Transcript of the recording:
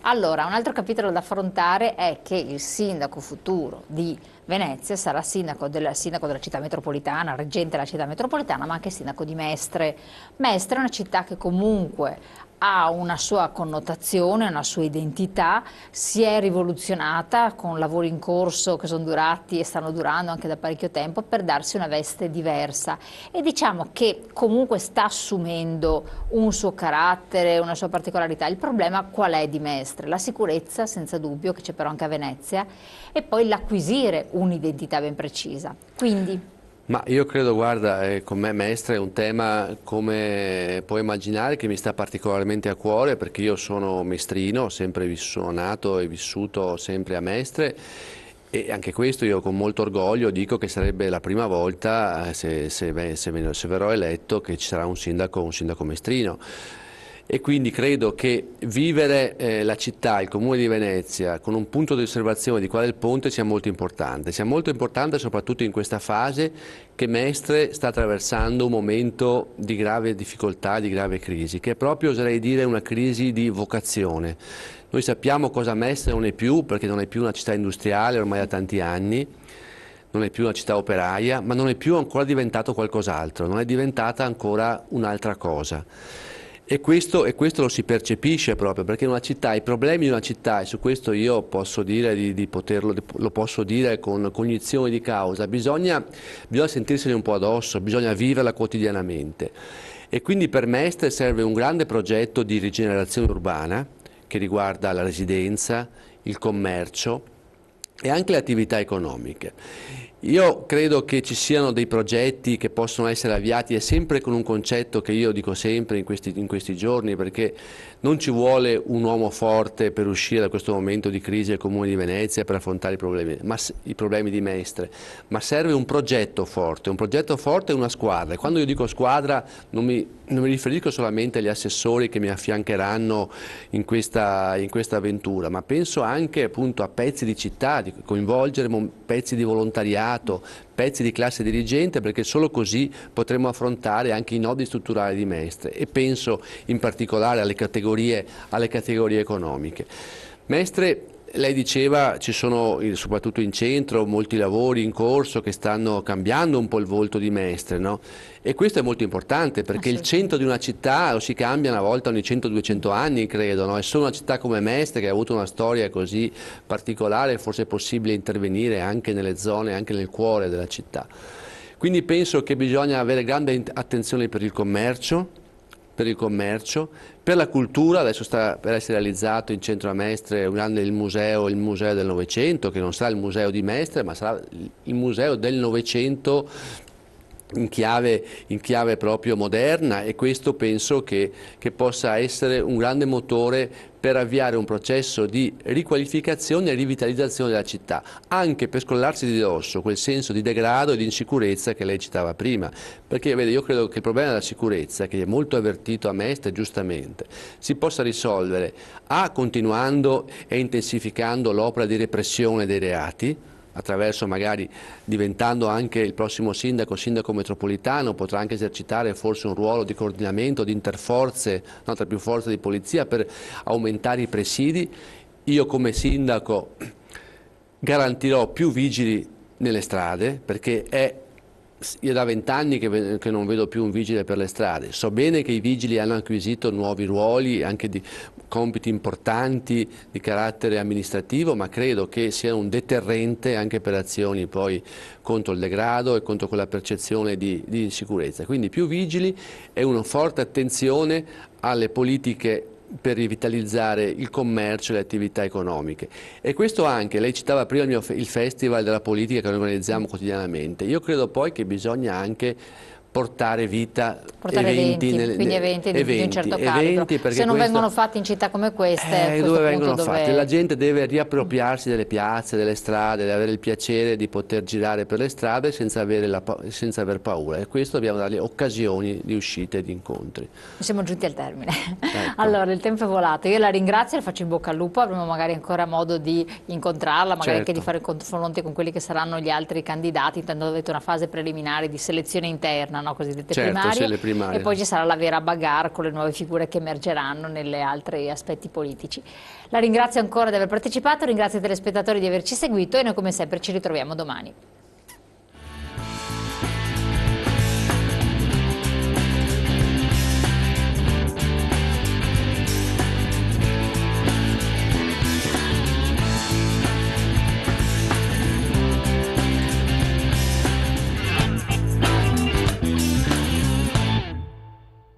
Allora, un altro capitolo da affrontare è che il sindaco futuro di Venezia sarà sindaco della città metropolitana, reggente della città metropolitana, ma anche sindaco di Mestre. Mestre è una città che comunque ha una sua connotazione, una sua identità, si è rivoluzionata con lavori in corso che sono durati e stanno durando anche da parecchio tempo per darsi una veste diversa e diciamo che comunque sta assumendo un suo carattere, una sua particolarità. Il problema qual è di Mestre? La sicurezza, senza dubbio, che c'è però anche a Venezia, e poi l'acquisire un'identità ben precisa. Quindi Ma io credo, guarda, con me Mestre è un tema, come puoi immaginare, che mi sta particolarmente a cuore perché io sono mestrino, sono nato e vissuto sempre a Mestre e anche questo io con molto orgoglio dico che sarebbe la prima volta, se verrò eletto, che ci sarà un sindaco mestrino. E quindi credo che vivere la città, il comune di Venezia, con un punto di osservazione di qual è il ponte sia molto importante. Sia molto importante soprattutto in questa fase che Mestre sta attraversando un momento di grave difficoltà, di grave crisi, che è proprio, oserei dire, una crisi di vocazione. Noi sappiamo cosa Mestre non è più, perché non è più una città industriale ormai da tanti anni, non è più una città operaia, ma non è più ancora diventato qualcos'altro, non è diventata ancora un'altra cosa. E questo lo si percepisce proprio perché una città, i problemi di una città, e su questo io posso dire lo posso dire con cognizione di causa, bisogna sentirsene un po' addosso, bisogna viverla quotidianamente. E quindi per Mestre serve un grande progetto di rigenerazione urbana che riguarda la residenza, il commercio e anche le attività economiche. Io credo che ci siano dei progetti che possono essere avviati e sempre con un concetto che io dico sempre in questi giorni, perché non ci vuole un uomo forte per uscire da questo momento di crisi al Comune di Venezia per affrontare i problemi di Mestre, ma serve un progetto forte e una squadra. E quando io dico squadra non mi riferisco solamente agli assessori che mi affiancheranno in questa avventura, ma penso anche appunto a pezzi di città, di coinvolgere pezzi di volontariato, pezzi di classe dirigente, perché solo così potremo affrontare anche i nodi strutturali di Mestre e penso in particolare alle categorie economiche. Mestre, lei diceva, ci sono soprattutto in centro molti lavori in corso che stanno cambiando un po' il volto di Mestre, no? E questo è molto importante perché il centro di una città lo si cambia una volta ogni 100-200 anni, credo, no? E solo una città come Mestre, che ha avuto una storia così particolare, forse è possibile intervenire anche nelle zone, anche nel cuore della città. Quindi penso che bisogna avere grande attenzione per il commercio, per la cultura. Adesso sta per essere realizzato in centro a Mestre il museo del Novecento, che non sarà il museo di Mestre, ma sarà il museo del Novecento in chiave proprio moderna, e questo penso che possa essere un grande motore per avviare un processo di riqualificazione e rivitalizzazione della città, anche per scrollarsi di dosso quel senso di degrado e di insicurezza che lei citava prima, perché vede, io credo che il problema della sicurezza, che è molto avvertito a Mestre giustamente, si possa risolvere continuando e intensificando l'opera di repressione dei reati, attraverso magari diventando anche il prossimo sindaco metropolitano, potrà anche esercitare forse un ruolo di coordinamento, di interforze, no, tra più forze di polizia per aumentare i presidi. Io come sindaco garantirò più vigili nelle strade perché io da 20 anni che non vedo più un vigile per le strade. So bene che i vigili hanno acquisito nuovi ruoli, anche di compiti importanti di carattere amministrativo, ma credo che sia un deterrente anche per azioni poi contro il degrado e contro quella percezione di insicurezza. Quindi più vigili e una forte attenzione alle politiche per rivitalizzare il commercio e le attività economiche. E questo anche, lei citava prima il festival della politica che noi organizziamo quotidianamente. Io credo poi che bisogna anche portare eventi, quindi eventi di un certo calibro. Se non vengono fatti in città come queste, a questo dove punto vengono fatti? La gente deve riappropriarsi delle piazze, delle strade, deve avere il piacere di poter girare per le strade senza aver paura, e questo dobbiamo dargli occasioni di uscite e di incontri. Siamo giunti al termine. Ecco. Allora, il tempo è volato. Io la ringrazio e le faccio in bocca al lupo. Avremo magari ancora modo di incontrarla, magari anche di fare confronti con quelli che saranno gli altri candidati. Intanto avete una fase preliminare di selezione interna, no? Cosiddette primarie. primaria. E poi ci sarà la vera bagarre con le nuove figure che emergeranno nelle altri aspetti politici. La ringrazio ancora di aver partecipato, ringrazio i telespettatori di averci seguito e noi come sempre ci ritroviamo domani.